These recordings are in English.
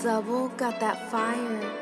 Double got that fire.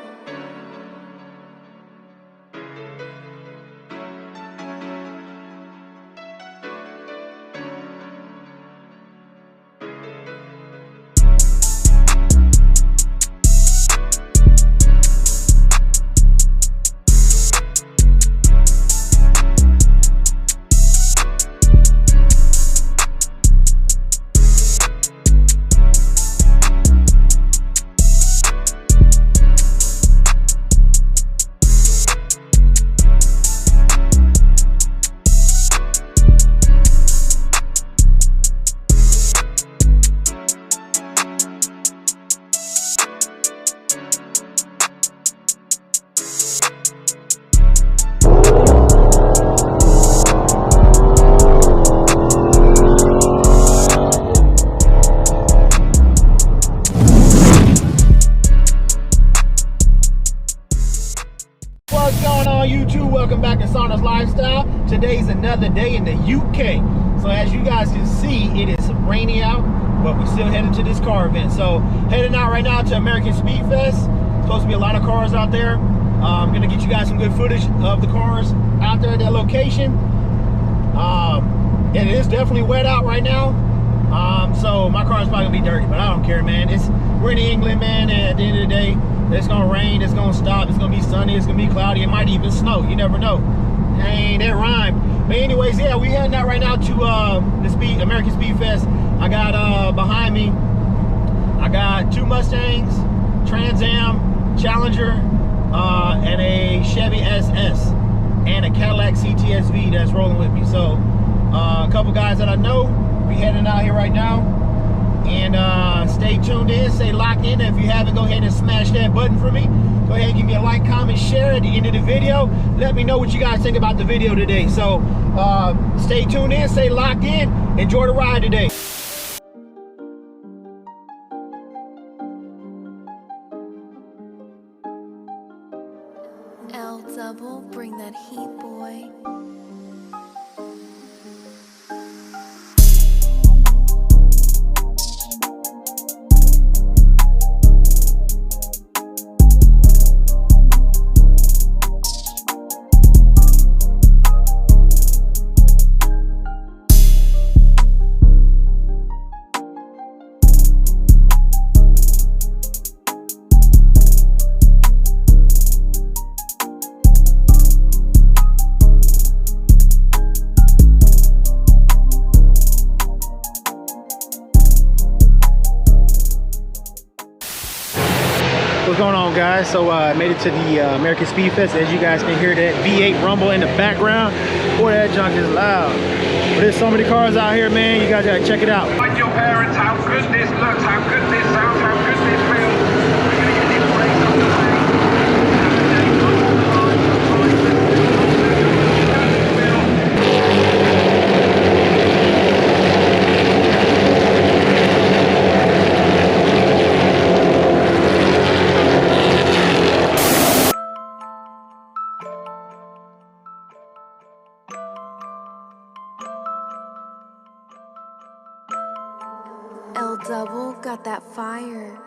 What's going on, YouTube? Welcome back to Sauna's Lifestyle. Today's another day in the UK. So as you guys can see, it is rainy out, but we're still heading to this car event. So heading out right now to American Speedfest. Supposed to be a lot of cars out there. I'm gonna get you guys some good footage of the cars out there at that location. It is definitely wet out right now. So my car is probably gonna be dirty, but I don't care, man. We're in England, man, and at the end of the day, it's gonna rain, it's gonna stop, it's gonna be sunny, it's gonna be cloudy, it might even snow, you never know. Ain't that rhyme. But anyways, yeah, we heading out right now to the American Speedfest. I got behind me, I got two Mustangs, Trans Am, Challenger, and a Chevy SS, and a Cadillac CTSV that's rolling with me. So a couple guys that I know, we heading out here right now. And stay tuned in, stay locked in. If you haven't, go ahead and smash that button for me. Go ahead and give me a like, comment, share at the end of the video. Let me know what you guys think about the video today. So stay tuned in, stay locked in, enjoy the ride today. Double, bring that heat, boy. What's going on, guys? So I made it to the American Speedfest. As you guys can hear that V8 rumble in the background. Boy, that junk is loud. But there's so many cars out here, man. You guys gotta check it out. Like your parents, how good this looks, how good this sounds, how good this feels. We're gonna get this race underway. Double got that fire.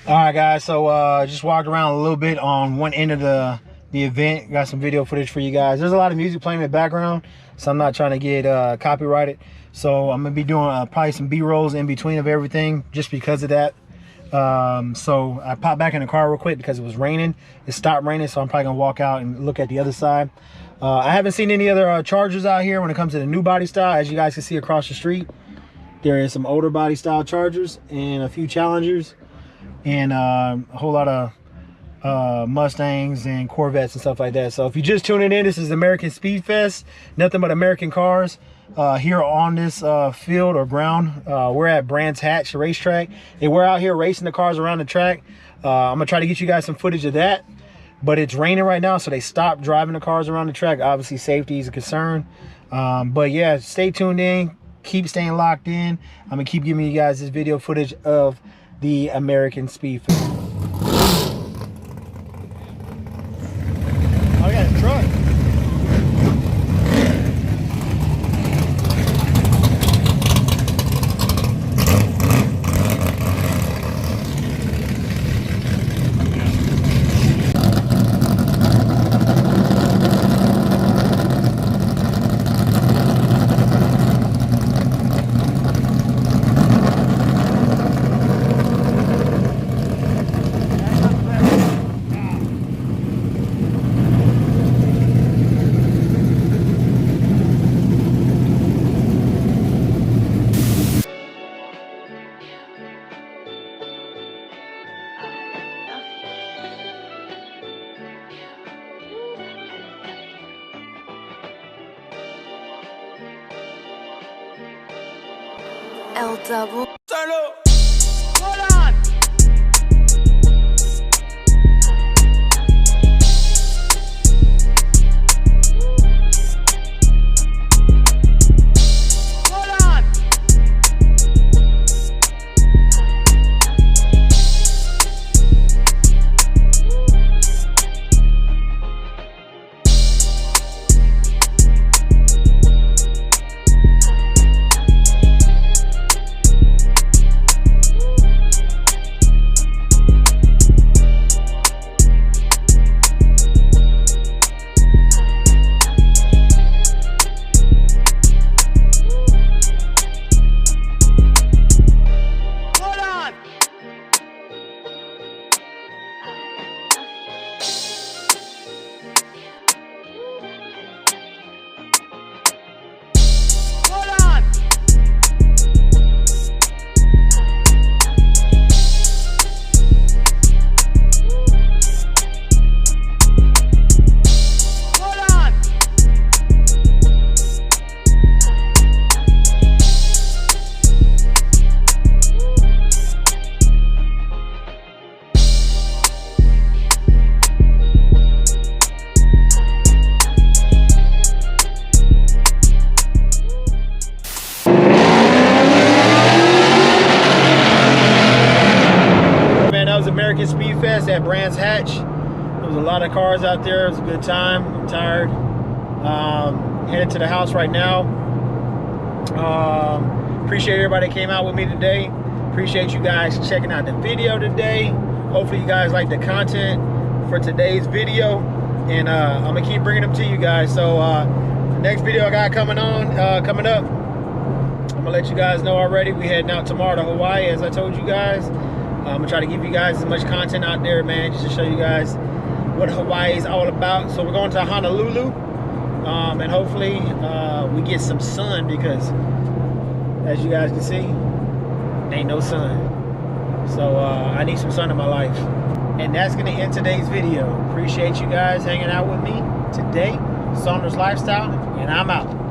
All right, guys. So just walked around a little bit on one end of the event. Got some video footage for you guys. There's a lot of music playing in the background, so I'm not trying to get copyrighted. So I'm gonna be doing probably some B-rolls in between of everything, just because of that. So I popped back in the car real quick because it was raining. It stopped raining, so I'm probably gonna walk out and look at the other side. I haven't seen any other Chargers out here when it comes to the new body style. As you guys can see across the street, there is some older body style Chargers and a few Challengers and a whole lot of Mustangs and Corvettes and stuff like that. So if you're just tuning in, this is American Speedfest, nothing but American cars here on this field or ground. We're at Brands Hatch racetrack, and we're out here racing the cars around the track. I'm gonna try to get you guys some footage of that, but it's raining right now, so they stopped driving the cars around the track. Obviously safety is a concern, but yeah, stay tuned in, keep staying locked in. I'm gonna keep giving you guys this video footage of the American Speedfest. Oh, I got a truck. Ldubbeats. Turn up. Hold on. Hold on. American Speedfest at Brands Hatch. There was a lot of cars out there. It was a good time. I'm tired. Headed to the house right now. Appreciate everybody that came out with me today. Appreciate you guys checking out the video today. Hopefully you guys like the content for today's video, and I'm gonna keep bringing them to you guys. So the next video I got coming up, I'm gonna let you guys know already. We heading out tomorrow to Hawaii, as I told you guys. I'm gonna try to give you guys as much content out there, man, just to show you guys what Hawaii is all about. So we're going to Honolulu, and hopefully we get some sun, because as you guys can see, ain't no sun. So I need some sun in my life. And that's gonna end today's video. Appreciate you guys hanging out with me today. Saunders Lifestyle, and I'm out.